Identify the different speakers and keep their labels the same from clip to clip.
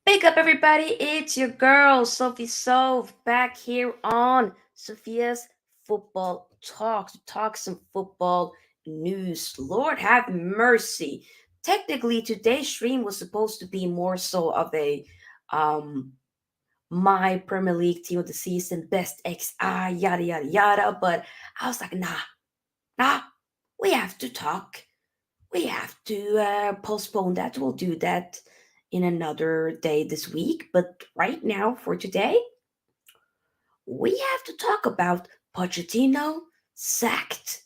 Speaker 1: Wake up, everybody! It's your girl, Sophie back here on Sophia's Football Talk to talk some football news. Lord have mercy. Technically, today's stream was supposed to be more so of a um my Premier League team of the season, best XI, yada yada yada. But I was like, nah, we have to talk. We have to postpone that. We'll do that in another day this week. But right now, for today, we have to talk about Pochettino sacked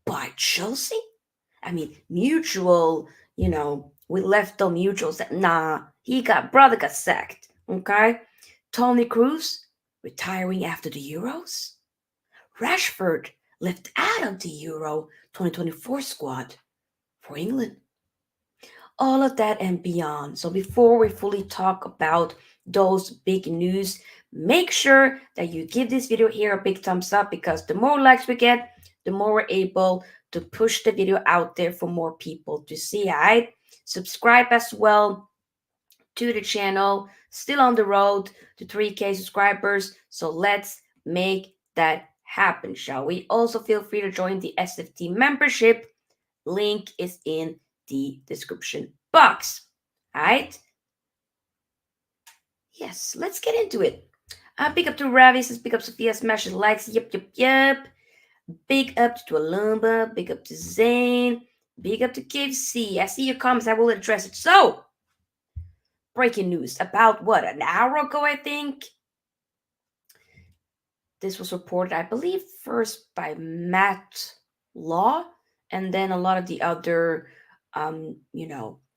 Speaker 1: by Chelsea. I mean, mutual, we left the mutuals that, brother got sacked. Okay. Tony Kroos retiring after the Euros. Rashford left out of the Euro 2024 squad for England. All of that and beyond. So before we fully talk about those big news, make sure that you give this video here a big thumbs up, because the more likes we get, the more we're able to push the video out there for more people to see. All right, subscribe as well to the channel. Still on the road to 3K subscribers, so let's make that happen, shall we? Also, feel free to join the SFT membership. Link is in the description box. All right. Yes, let's get into it. Big up to Ravi, says big up Sophia, smash the likes. Yep. Big up to Alumba, big up to Zane, big up to KFC. I see your comments, I will address it. So, breaking news about what, an hour ago, I think. This was reported, I believe, first by Matt Law, and then a lot of the other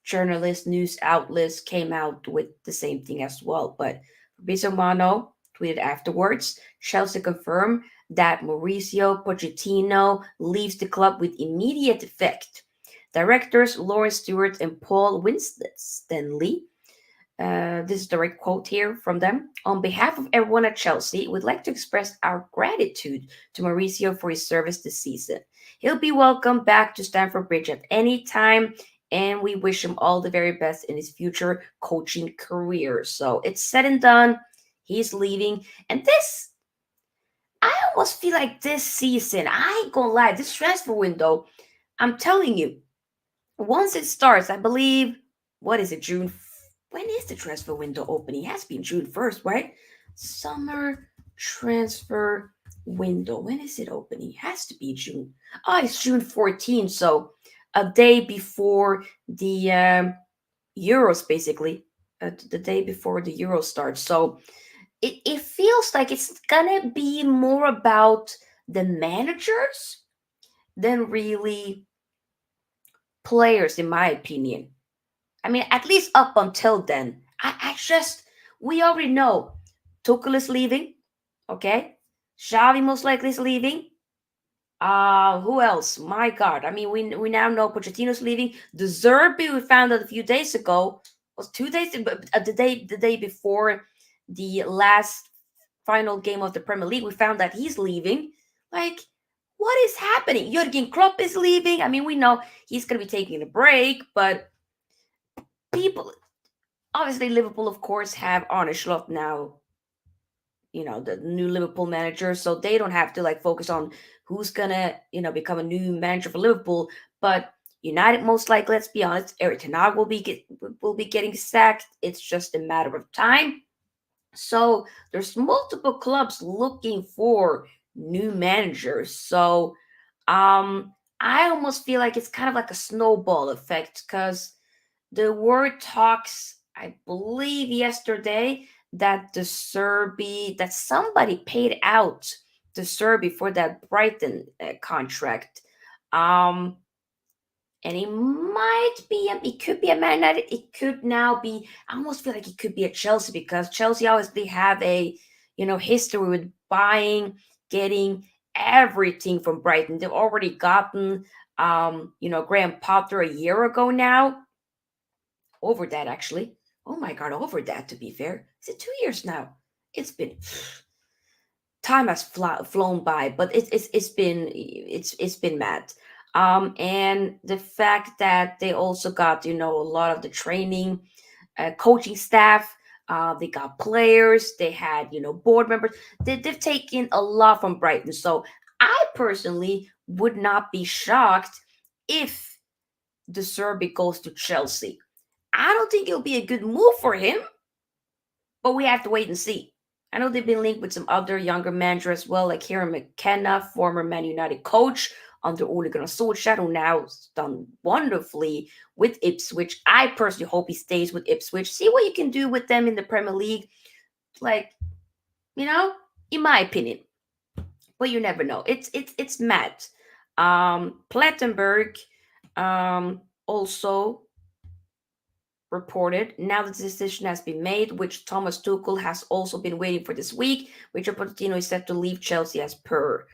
Speaker 1: journalists, news outlets came out with the same thing as well. But Fabrizio Romano tweeted afterwards, Chelsea confirmed that Mauricio Pochettino leaves the club with immediate effect. Directors Lawrence Stewart and Paul Winstanley, this is a direct quote here from them. On behalf of everyone at Chelsea, we'd like to express our gratitude to Mauricio for his service this season. He'll be welcome back to Stamford Bridge at any time, and we wish him all the very best in his future coaching career. So it's said and done. He's leaving. And this, I almost feel like this season, I ain't gonna lie, this transfer window, I'm telling you, once it starts, I believe, what is it, June? When is the transfer window opening? It has to be June 1st, right? Summer transfer window. When is it opening? It has to be June. Oh, it's June 14th. So a day before the Euros, basically. The day before the Euros starts. So it feels like it's going to be more about the managers than really players, in my opinion. I mean, at least up until then, we already know Tuchel is leaving, okay? Xavi most likely is leaving. Who else? My God. I mean, we now know Pochettino's leaving. The Zerbi we found out a few days ago was 2 days, the day before the last final game of the Premier League. We found that he's leaving. Like, what is happening? Jurgen Klopp is leaving. I mean, we know he's going to be taking a break, but people, obviously Liverpool, of course, have Arne Slot now, the new Liverpool manager, so they don't have to focus on who's gonna become a new manager for Liverpool. But United, most likely, let's be honest, Erik ten Hag will be getting sacked. It's just a matter of time. So there's multiple clubs looking for new managers. So I almost feel like it's kind of like a snowball effect, because The word talks, I believe yesterday, that that somebody paid out the Serbi for that Brighton contract. Um, and it could be a Man United, it could now be, I almost feel like it could be a Chelsea, because Chelsea obviously have a, history with buying, getting everything from Brighton. They've already gotten, Graham Potter a year ago now, over that actually. Oh my God, over that, to be fair. Is it 2 years now? It's been, time has flown by, but it's been mad. And the fact that they also got, a lot of the training, coaching staff. They got players. They had, board members. They've taken a lot from Brighton. So I personally would not be shocked if the Serbi goes to Chelsea. I don't think it'll be a good move for him, but we have to wait and see. I know they've been linked with some other younger managers as well, like Kieran McKenna, former Man United coach under Ole Gunnar Solskjaer, who now has done wonderfully with Ipswich. I personally hope he stays with Ipswich. See what you can do with them in the Premier League, like, you know, in my opinion. But you never know. It's mad. Plattenberg also reported now that the decision has been made, which Thomas Tuchel has also been waiting for this week. Richard Pochettino is set to leave Chelsea as per.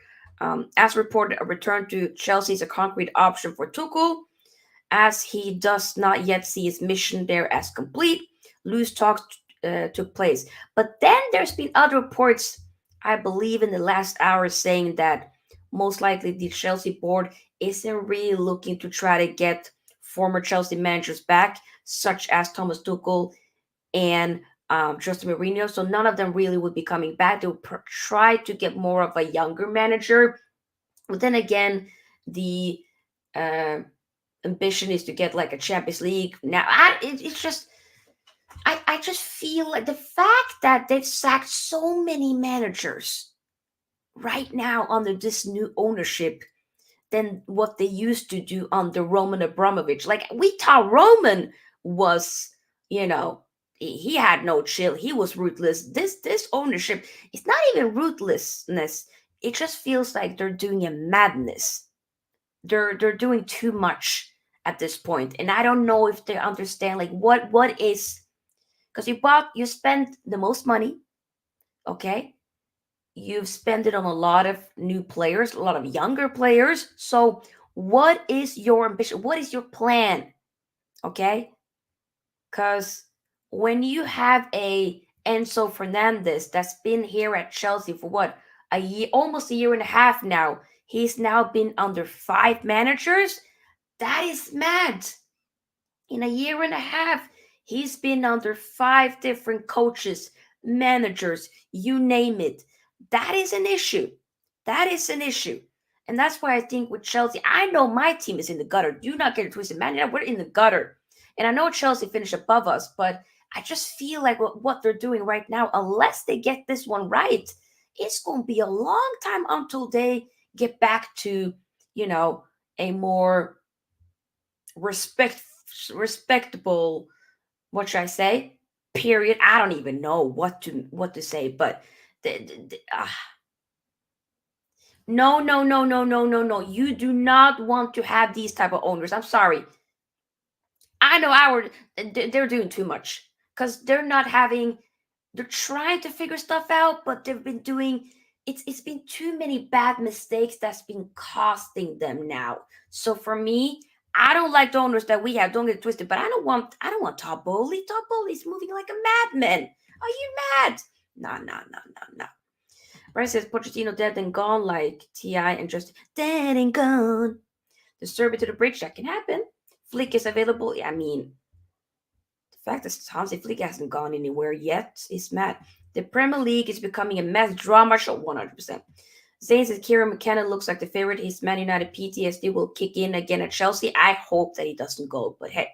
Speaker 1: As reported, a return to Chelsea is a concrete option for Tuchel, as he does not yet see his mission there as complete. Loose talks took place. But then there's been other reports, I believe, in the last hour saying that most likely the Chelsea board isn't really looking to try to get former Chelsea managers back, such as Thomas Tuchel and Jose Mourinho. So none of them really would be coming back. They would try to get more of a younger manager. But then again, the uh, ambition is to get like a Champions League. Now, it's just, I just feel like the fact that they've sacked so many managers right now under this new ownership than what they used to do under Roman Abramovich. Like, we thought Roman was, you know, he had no chill. He was ruthless. This ownership, it's not even ruthlessness. It just feels like they're doing a madness. They're doing too much at this point, and I don't know if they understand like what is, because you spent the most money, okay? You've spent it on a lot of new players, a lot of younger players. So, what is your ambition? What is your plan? Okay? Because when you have a Enzo Fernandez that's been here at Chelsea for what, a year, almost a year and a half now, he's now been under five managers. That is mad. In a year and a half, he's been under five different coaches, managers, you name it. That is an issue. That is an issue. And that's why I think with Chelsea, I know my team is in the gutter. Do not get it twisted. Man United, we're in the gutter. And I know Chelsea finished above us, but I just feel like what they're doing right now, unless they get this one right, it's going to be a long time until they get back to, you know, a more respect respectable, what should I say, period. I don't even know what to say, but no, no, no, no, no, no, no, you do not want to have these type of owners. I'm sorry. I know they're doing too much, because they're trying to figure stuff out, but they've been doing, it's been too many bad mistakes that's been costing them now. So for me, I don't like the owners that we have. Don't get it twisted, but I don't want Todd Bowley. Todd Bowley's moving like a madman. Are you mad? No, no, no, no, no. Bryce says Pochettino dead and gone, like Ti and just dead and gone. The Serbi to the bridge, that can happen. Flick is available. I mean, the fact that Hansi Flick hasn't gone anywhere yet is mad. The Premier League is becoming a mess. Drama show 100%. Zane says Kieran McKenna looks like the favorite. His Man United PTSD will kick in again at Chelsea. I hope that he doesn't go, but hey.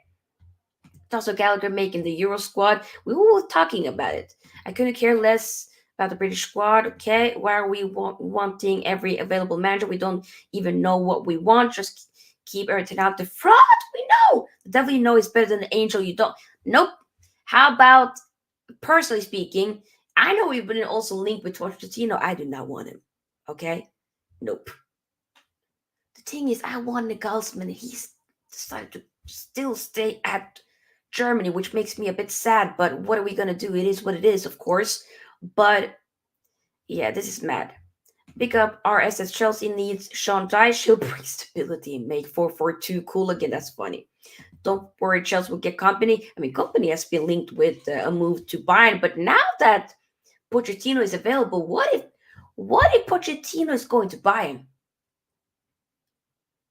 Speaker 1: Also, Gallagher making the Euro squad. We were talking about it. I couldn't care less about the British squad. Okay, why are we wanting every available manager? We don't even know what we want. Just keep everything out the front. We know the devil you know is better than the angel you don't. Nope. How about personally speaking? I know we've been also linked with Pochettino. I do not want him. Okay. Nope. The thing is, I want Nagelsmann, and he's decided to still stay at Germany, which makes me a bit sad. But what are we gonna do? It is what it is, of course. But yeah, this is mad. Pick up RSS Chelsea needs Sean Dyche. He'll bring stability and make 4-4-2 cool again. That's funny. Don't worry, Chelsea will get company. I mean, company has been linked with a move to Bayern, but now that Pochettino is available, what if Pochettino is going to Bayern?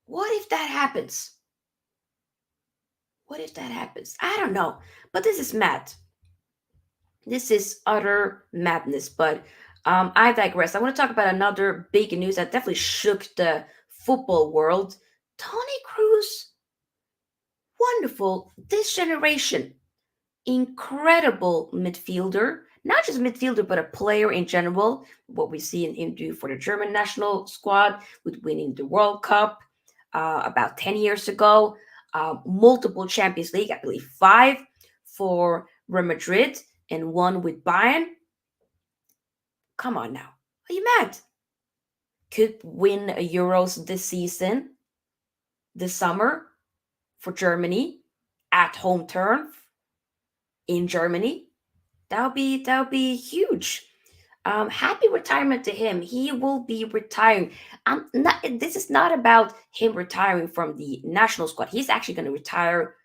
Speaker 1: What if that happens? What if that happens? I don't know. But this is mad. This is utter madness. But I digress. I want to talk about another big news that definitely shook the football world. Tony Cruz, wonderful. This generation, incredible midfielder. Not just midfielder, but a player in general. What we see him do for the German national squad with winning the World Cup about 10 years ago. Multiple Champions League, I believe five for Real Madrid and one with Bayern. Come on now. Are you mad? Could win a Euros this season, this summer for Germany at home turf in Germany. That would be huge. Happy retirement to him. He will be retiring. Not, this is not about him retiring from the national squad. He's actually going to retire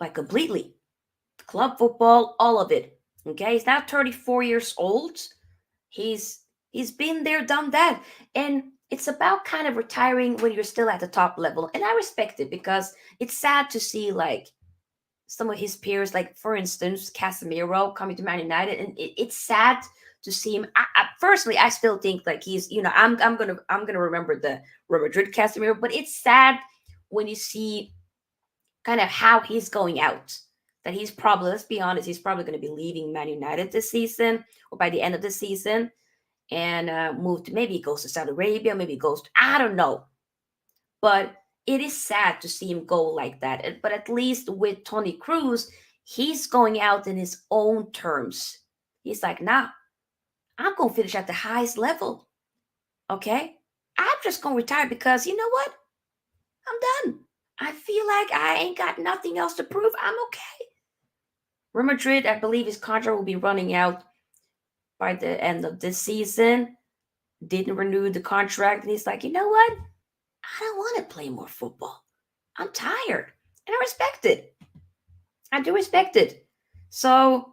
Speaker 1: like completely. Club football, all of it. Okay, he's now 34 years old. He's been there, done that, and it's about kind of retiring when you're still at the top level. And I respect it because it's sad to see like some of his peers, like for instance, Casemiro coming to Man United, and it's sad to see him. Personally, I still think like he's, I'm gonna remember the Real Madrid Casemiro, but it's sad when you see kind of how he's going out. That he's probably, let's be honest, he's probably going to be leaving Man United this season or by the end of the season, and move to, maybe he goes to Saudi Arabia, maybe he goes to, I don't know, but it is sad to see him go like that. But at least with Tony Cruz, he's going out in his own terms. He's like, nah, I'm going to finish at the highest level. Okay? I'm just going to retire because you know what? I'm done. I feel like I ain't got nothing else to prove. I'm okay. Real Madrid, I believe his contract will be running out by the end of this season. Didn't renew the contract. And he's like, you know what? I don't want to play more football. I'm tired. And I respect it. I do respect it. So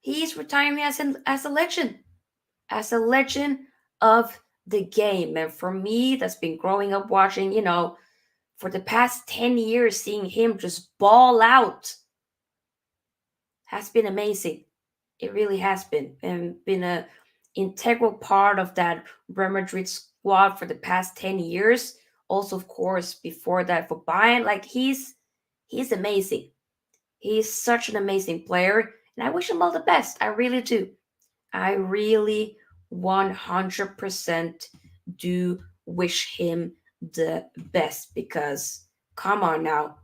Speaker 1: he's retiring as a legend. As a legend of the game. And for me, that's been growing up watching, for the past 10 years, seeing him just ball out has been amazing. It really has been. And been a integral part of that Real Madrid squad for the past 10 years. Also, of course, before that for Bayern. Like he's amazing. He's such an amazing player. And I wish him all the best. I really do. I really 100% do wish him the best because come on now.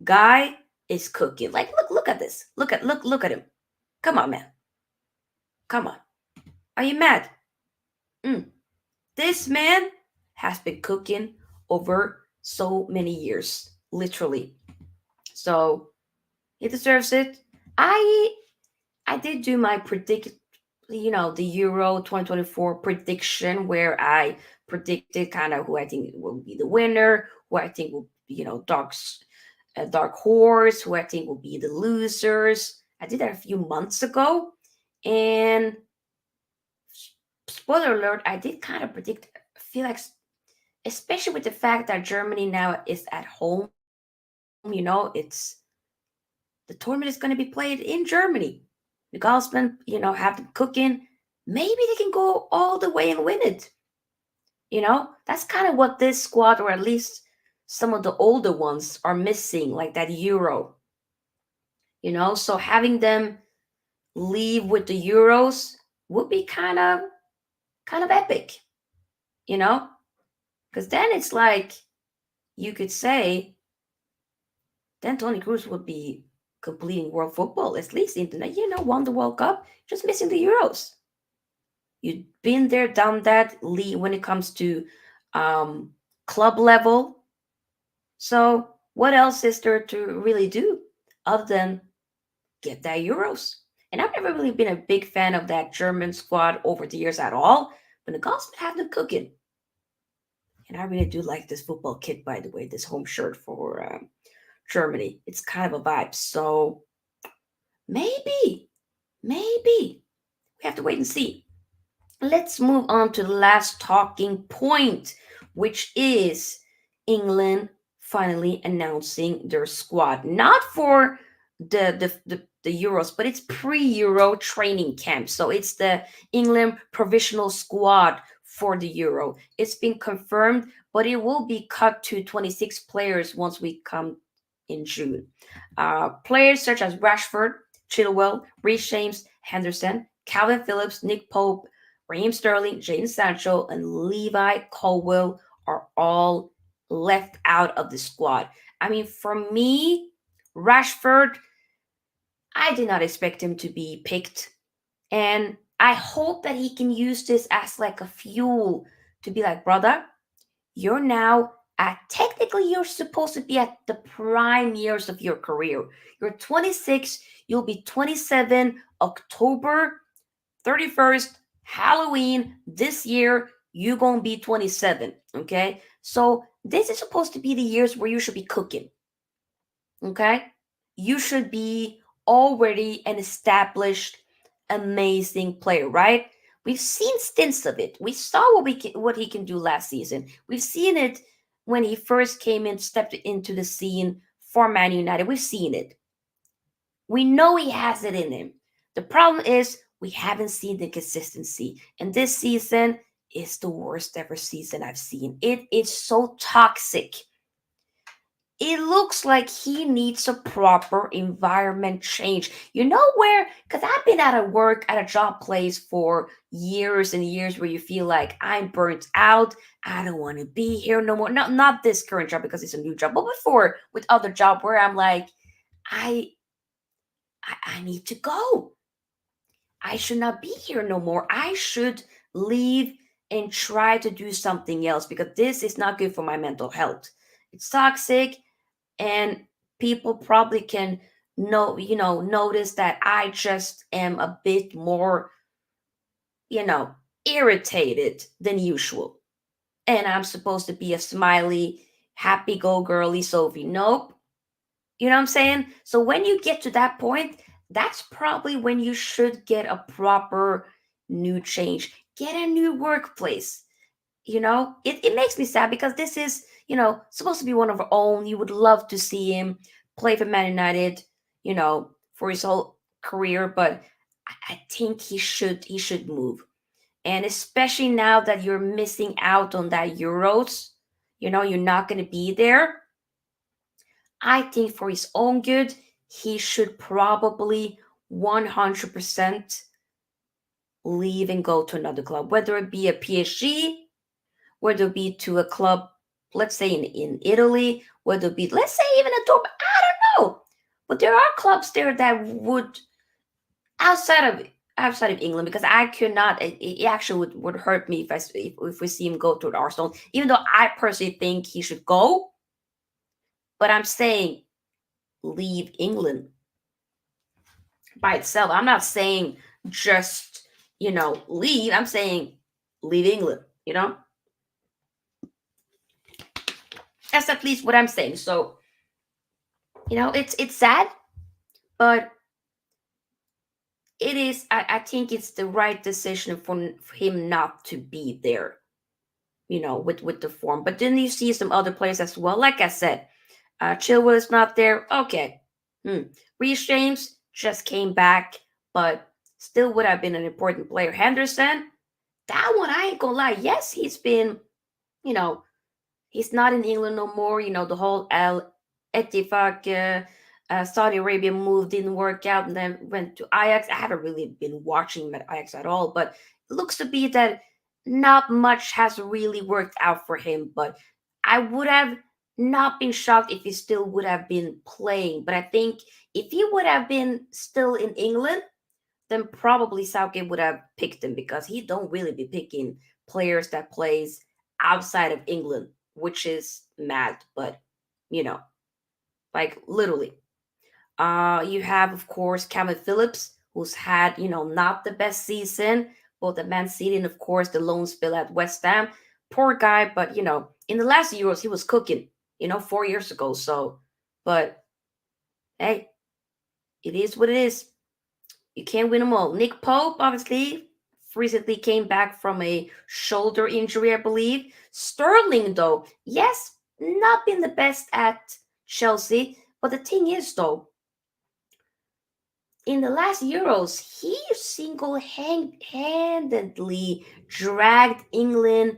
Speaker 1: Guy is cooking. Like look at this. Look at him. Come on, man. Come on. Are you mad? This man has been cooking over so many years, literally. So he deserves it. I did do my the Euro 2024 prediction where I predicted kind of who I think will be the winner, who I think will dark horse, who I think will be the losers. I did that a few months ago, and spoiler alert, I did kind of predict. I feel like, especially with the fact that Germany now is at home, it's the tournament is going to be played in Germany. The Gaussmen, have them cooking. Maybe they can go all the way and win it. That's kind of what this squad, or at least some of the older ones, are missing, like that Euro. So having them leave with the Euros would be kind of epic. Because then it's like you could say, then Tony Cruz would be completing world football, at least internet, won the World Cup, just missing the Euros. You've been there, done that, when it comes to um, club level. So what else is there to really do other than get that Euros? And I've never really been a big fan of that German squad over the years at all. But the gospel have them cooking. And I really do like this football kit, by the way, this home shirt for Germany. It's kind of a vibe. So maybe, maybe we have to wait and see. Let's move on to the last talking point, which is England finally announcing their squad. Not for the Euros, but it's pre-Euro training camp. So it's the England provisional squad for the Euro. It's been confirmed, but it will be cut to 26 players once we come in June. Players such as Rashford, Chilwell, Reece James, Henderson, Calvin Phillips, Nick Pope, Raheem Sterling, Jadon Sancho, and Levi Colwill are all left out of the squad. I mean, for me, Rashford, I did not expect him to be picked. And I hope that he can use this as like a fuel to be like, brother, you're now technically you're supposed to be at the prime years of your career. You're 26, you'll be 27 October 31st, Halloween this year, you're going to be 27, okay? So this is supposed to be the years where you should be cooking, okay? You should be already an established, amazing player, right? We've seen stints of it. We saw what he can do last season. We've seen it when he first came in, stepped into the scene for Man United. We've seen it. We know he has it in him. The problem is we haven't seen the consistency. And this season is the worst ever season I've seen. It is so toxic. It looks like he needs a proper environment change. You know where? Because I've been at a work, at a job place for years and years where you feel like I'm burnt out. I don't want to be here no more. Not this current job because it's a new job, but before with other job where I'm like, I I need to go. I should not be here no more. I should leave and try to do something else because this is not good for my mental health. It's toxic and people probably can notice that I just am a bit more, you know, irritated than usual. And I'm supposed to be a smiley, happy go girly Sophie. Nope. You know what I'm saying? So when you get to that point, that's probably when you should get a proper new change. Get a new workplace. It makes me sad because this is, supposed to be one of our own. You would love to see him play for Man United, for his whole career, but I think he should move. And especially now that you're missing out on that Euros, you're not going to be there. I think for his own good, he should probably 100% leave and go to another club, whether it be a PSG, whether it be to a club, let's say in Italy, whether it be, let's say even a Dortmund, I don't know. But there are clubs there that would, outside of England, because I could not, it actually would hurt me if we see him go to an Arsenal, even though I personally think he should go. But I'm saying leave England by itself. I'm not saying just, leave. I'm saying leave England, That's at least what I'm saying. So, it's sad, but it is, I think it's the right decision for him not to be there, with the form. But then you see some other players as well. Like I said, Chilwell is not there. Okay. Reece James just came back, but still would have been an important player. Henderson, that one, I ain't gonna lie. Yes, he's been, you know, he's not in England no more. The whole Al Ettifaq, Saudi Arabia move didn't work out and then went to Ajax. I haven't really been watching him at Ajax at all, but it looks to be that not much has really worked out for him, but I would have not been shocked if he still would have been playing. But I think if he would have been still in England, then probably Southgate would have picked him because he don't really be picking players that plays outside of England, which is mad, but you know, like literally. You have, of course, Calvin Phillips, who's had, not the best season, both at Man City and, of course, the loan spell at West Ham. Poor guy, but, in the last Euros, he was cooking, 4 years ago. So, but hey, it is what it is. You can't win them all. Nick Pope, obviously, recently came back from a shoulder injury, I believe. Sterling, though, yes, not been the best at Chelsea. But the thing is, though, in the last Euros, he single-handedly dragged England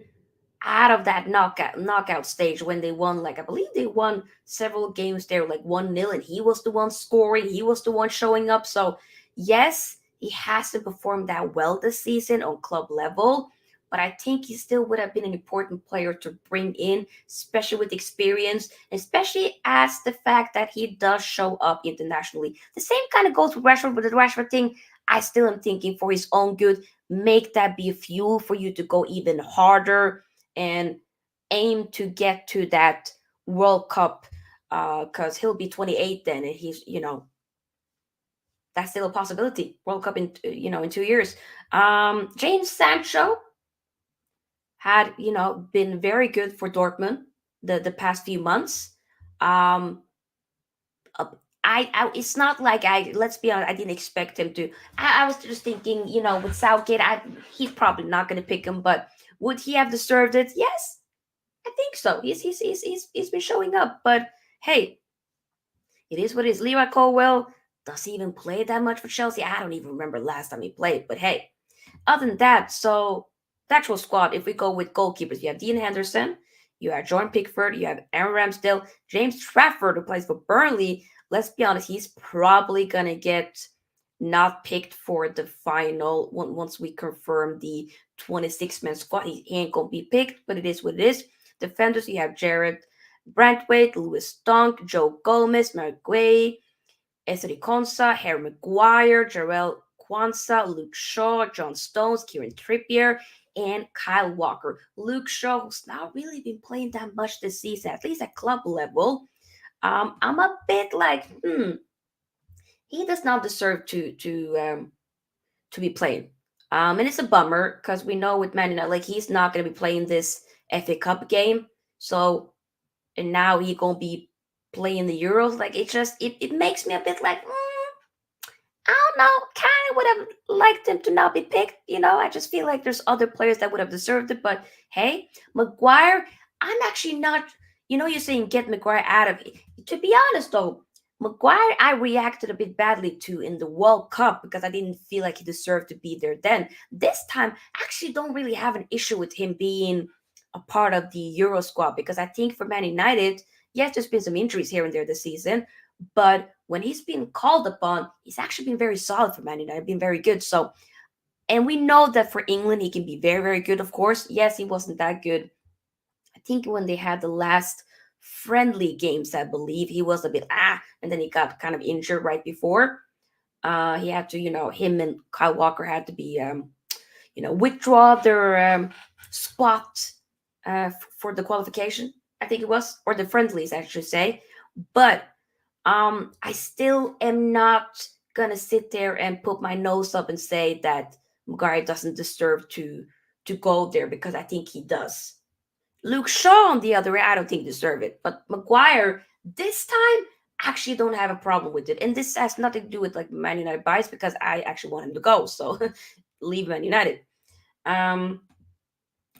Speaker 1: out of that knockout stage when they won, like, I believe they won several games there, like 1-0, and he was the one scoring, he was the one showing up. So yes, he hasn't performed that well this season on club level, but I think he still would have been an important player to bring in, especially with experience, especially as the fact that he does show up internationally. The same kind of goes with Rashford. With the Rashford thing, I still am thinking for his own good, make that be a fuel for you to go even harder and aim to get to that World Cup, because he'll be 28 then, and he's, that's still a possibility. World Cup in, in 2 years. James Sancho had, been very good for Dortmund the past few months. Um, uh, it's not like let's be honest, I didn't expect him to. I was just thinking, with Southgate, he's probably not going to pick him, but would he have deserved it? Yes, I think so. He's been showing up, but hey, it is what it is. Leroy Colwell, does he even play that much for Chelsea? I don't even remember last time he played, but hey, other than that, so the actual squad, if we go with goalkeepers, you have Dean Henderson, you have Jordan Pickford, you have Aaron Ramsdale, James Trafford, who plays for Burnley. Let's be honest, he's probably gonna get not picked for the final once we confirm the 26-man squad. He ain't gonna be picked, but it is what it is. Defenders, you have Jared Brantwaite, Lewis Dunk, Joe Gomez, Marguay, Esri Konsa, Harry Maguire, Jarrell Kwanzaa, Luke Shaw, John Stones, Kieran Trippier, and Kyle Walker. Luke Shaw, who's not really been playing that much this season, at least at club level. I'm a bit like, he does not deserve to be playing. And it's a bummer because we know with Man United, like he's not gonna be playing this FA Cup game. So and now he gonna be playing the Euros. Like it makes me a bit like I don't know. Kind of would have liked him to not be picked. I just feel like there's other players that would have deserved it. But hey, Maguire, I'm actually not. You're saying get Maguire out of it. To be honest, though, Maguire, I reacted a bit badly to in the World Cup because I didn't feel like he deserved to be there then. This time, I actually don't really have an issue with him being a part of the Euro squad because I think for Man United, yes, there's been some injuries here and there this season, but when he's been called upon, he's actually been very solid for Man United, been very good. So, and we know that for England, he can be very, very good, of course. Yes, he wasn't that good. I think when they had the last friendly games, I believe he was a bit and then he got kind of injured right before. He had to, him and Kyle Walker had to be, withdraw their spot for the qualification. I think it was, or the friendlies, I should say. But I still am not gonna sit there and put my nose up and say that Maguire doesn't deserve to go there because I think he does. Luke Shaw, on the other hand, I don't think deserve it, but Maguire this time actually don't have a problem with it, and this has nothing to do with like Man United bias because I actually want him to go, so leave Man United. Um,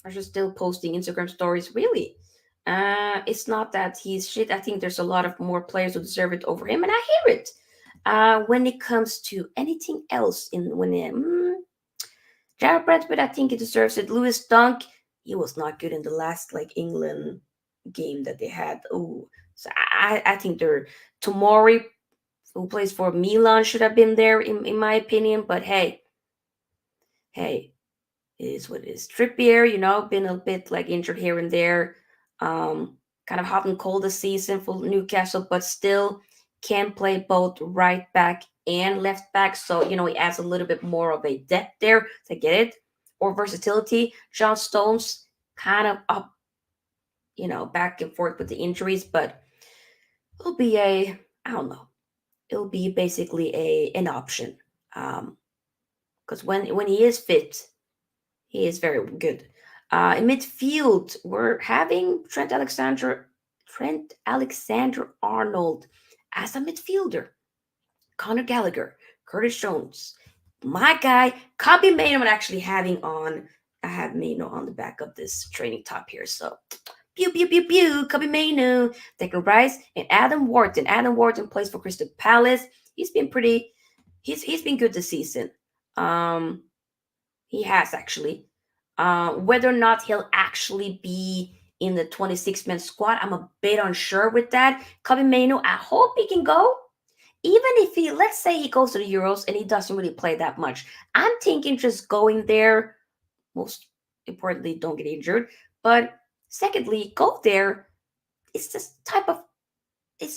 Speaker 1: are just still posting Instagram stories. Really, it's not that he's shit. I think there's a lot of more players who deserve it over him, and I hear it. When it comes to anything else, Jared Bradford, I think he deserves it. Lewis Dunk, he was not good in the last like England game that they had. Oh, so I think they're Tomori, who plays for Milan, should have been there in my opinion. But hey, It is what it is. Trippier, been a bit like injured here and there. Kind of hot and cold this season for Newcastle, but still can play both right back and left back. So, he adds a little bit more of a depth there to get it. Or versatility. John Stones kind of up, back and forth with the injuries, but it'll be I don't know. It'll be basically an option. Because when he is fit, he is very good. In midfield, we're having Trent Alexander Arnold as a midfielder. Conor Gallagher, Curtis Jones, my guy, Kobe Maino. I'm actually having on. I have Maino on the back of this training top here. So, pew pew pew pew. Kobe Maino, Declan Rice, and Adam Wharton. Adam Wharton plays for Crystal Palace. He's been pretty. He's been good this season. He has actually. Whether or not he'll actually be in the 26-man squad, I'm a bit unsure with that. Kobe Maino, I hope he can go. Even if let's say he goes to the Euros and he doesn't really play that much, I'm thinking just going there, most importantly, don't get injured. But secondly, go there. It's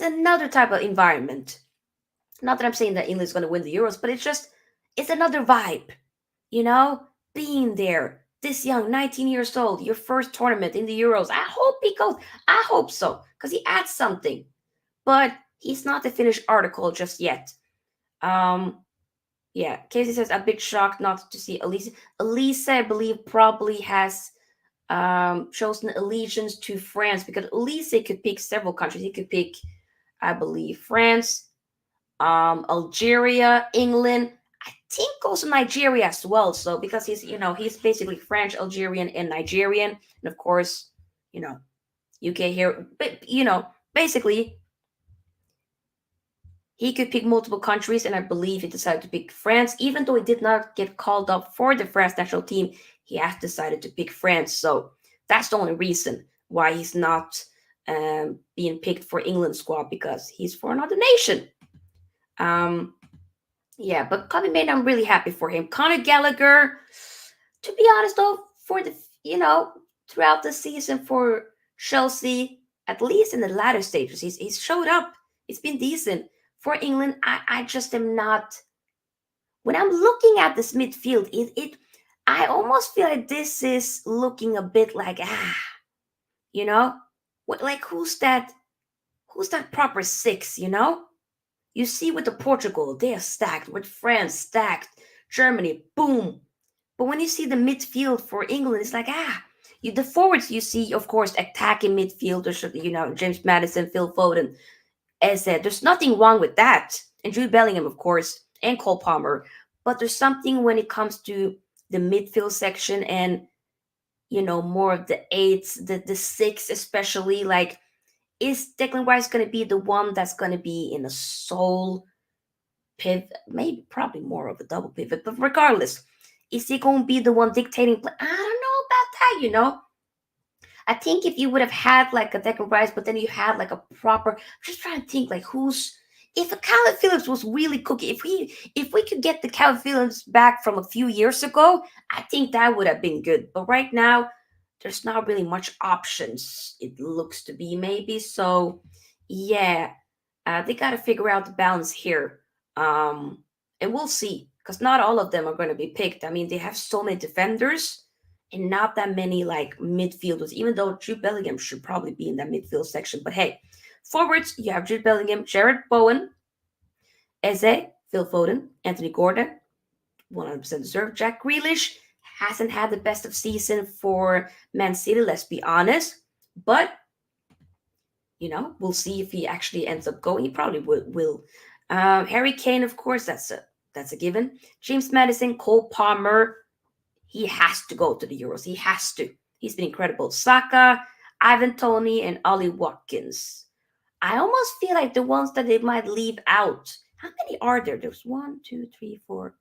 Speaker 1: another type of environment. Not that I'm saying that England's going to win the Euros, but it's another vibe, you know? Being there, this young, 19 years old, your first tournament in the Euros. I hope he goes. I hope so, because he adds something. But he's not the finished article just yet. Yeah, Casey says a bit shocked not to see Elisa. Elisa, I believe, probably has chosen allegiance to France because Elisa could pick several countries. He could pick, I believe, France, Algeria, England. I think also Nigeria as well. So because he's basically French, Algerian, and Nigerian, and of course, you know, UK here. But basically, he could pick multiple countries, and I believe he decided to pick France. Even though he did not get called up for the France national team, he has decided to pick France. So that's the only reason why he's not being picked for England squad because he's for another nation. Yeah, but Kobe Main, I'm really happy for him. Conor Gallagher, to be honest though, for the throughout the season for Chelsea, at least in the latter stages, he's showed up. It's been decent. For England, I just am not. When I'm looking at this midfield, I almost feel like this is looking a bit like you know, what like who's that? Who's that proper six? You see with the Portugal, they are stacked. With France, stacked. Germany, boom. But when you see the midfield for England, it's like the forwards you see, of course, attacking midfielders. James Madison, Phil Foden. As said, there's nothing wrong with that. And Jude Bellingham, of course, and Cole Palmer. But there's something when it comes to the midfield section and more of the eights, the six, especially. Like, is Declan Rice going to be the one that's going to be in a sole pivot? Maybe, probably more of a double pivot. But regardless, is he going to be the one dictating play? I don't know about that. I think if you would have had like a Declan Rice, but then you had like a proper. I'm just trying to think like if a Calvin Phillips was really cooking. If we could get the Calvin Phillips back from a few years ago, I think that would have been good. But right now, there's not really much options. It looks to be maybe so. Yeah, they got to figure out the balance here, and we'll see because not all of them are going to be picked. I mean, they have so many defenders and not that many like midfielders, even though Jude Bellingham should probably be in that midfield section. But hey, forwards, you have Jude Bellingham, Jared Bowen, Eze, Phil Foden, Anthony Gordon, 100% deserved. Jack Grealish hasn't had the best of season for Man City, let's be honest. But, we'll see if he actually ends up going. He probably will. Harry Kane, of course, that's a given. James Madison, Cole Palmer, he has to go to the Euros. He has to. He's been incredible. Saka, Ivan Toney, and Ollie Watkins. I almost feel like the ones that they might leave out. How many are there? There's 1, 2, 3, 4,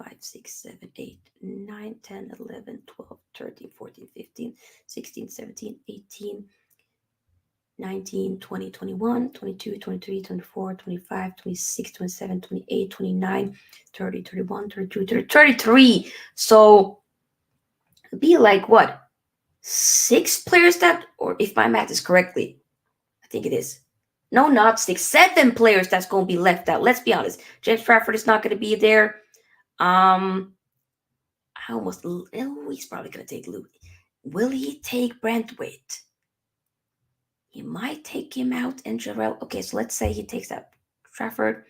Speaker 1: 5, 6, 7, 8, 9, 10, 11, 12, 13, 14, 15, 16, 17, 18, 19, 20, 21, 22, 23, 24, 25, 26, 27, 28, 29, 30, 31, 32, 33. So it'd be like what? Six players that, or if my math is correctly, I think it is. No, not six, seven players that's going to be left out. Let's be honest. James Trafford is not going to be there. Um, I almost, oh, he's probably going to take Luke. Will he take Brentwaite? He might take him out and Jarrell. Okay, so let's say he takes out Trafford.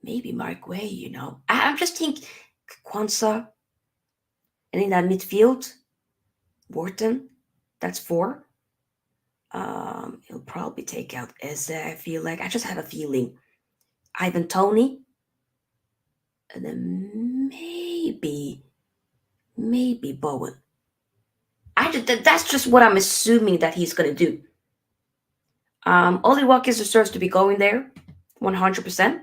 Speaker 1: Maybe Mark Way, I'm just thinking Kwanzaa. And in that midfield, Wharton, that's four. He'll probably take out Eze, I feel like. I just have a feeling. Ivan Toney. And then maybe Bowen. That's just what I'm assuming that he's going to do. Ollie Watkins deserves to be going there, 100%.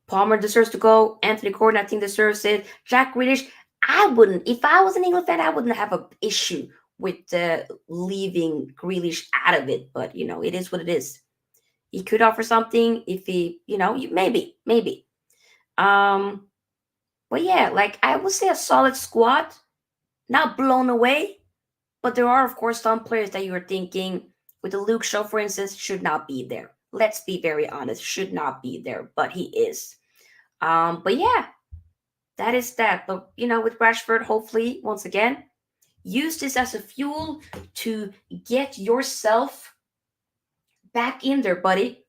Speaker 1: Palmer deserves to go. Anthony Gordon, I think, deserves it. Jack Grealish, I wouldn't. If I was an England fan, I wouldn't have an issue with leaving Grealish out of it. But, it is what it is. He could offer something if he, maybe. But yeah, like I would say a solid squad, not blown away. But there are, of course, some players that you are thinking, with the Luke Shaw, for instance, should not be there. Let's be very honest, should not be there, but he is. But yeah, that is that. But with Rashford, hopefully, once again, use this as a fuel to get yourself back in there, buddy.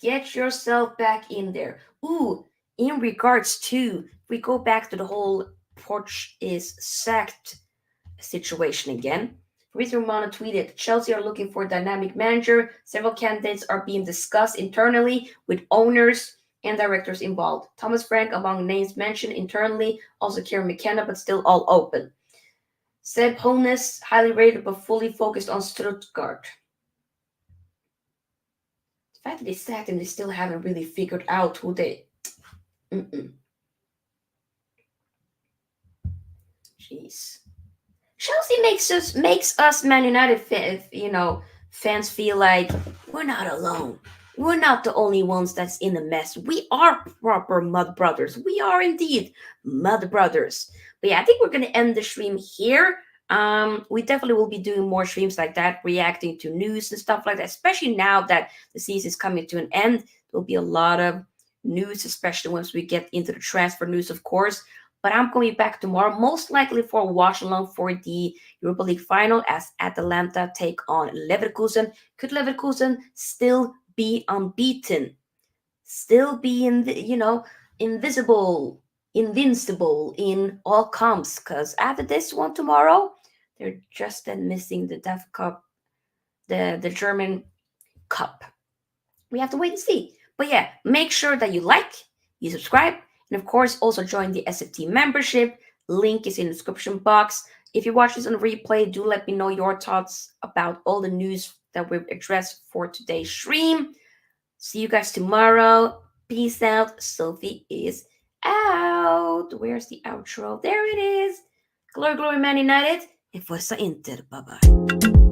Speaker 1: Get yourself back in there. Ooh, in regards to, we go back to the whole Poch is sacked situation again. Fabrizio Romano tweeted, Chelsea are looking for a dynamic manager. Several candidates are being discussed internally with owners and directors involved. Thomas Frank among names mentioned internally, also Kieran McKenna, but still all open. Seb Holness, highly rated but fully focused on Stuttgart. The fact that they sacked him, they still haven't really figured out who they... Jeez. Chelsea makes us Man United fans feel like we're not alone. We're not the only ones that's in the mess. We are proper mud brothers. We are indeed mud brothers. But yeah, I think we're gonna end the stream here. We definitely will be doing more streams like that, reacting to news and stuff like that. Especially now that the season is coming to an end, there'll be a lot of news, especially once we get into the transfer news, of course. But I'm going to be back tomorrow, most likely for a watch along for the Europa League final as Atalanta take on Leverkusen. Could Leverkusen still be unbeaten? Still be invisible, invincible in all comps? Because after this one tomorrow, they're just then missing the DEF Cup, the German Cup. We have to wait and see. But yeah, make sure that you like, you subscribe, and of course, also join the SFT membership. Link is in the description box. If you watch this on replay, do let me know your thoughts about all the news that we've addressed for today's stream. See you guys tomorrow. Peace out. Sophie is out. Where's the outro? There it is. Glory, glory, Man United. E forza Inter. Bye-bye.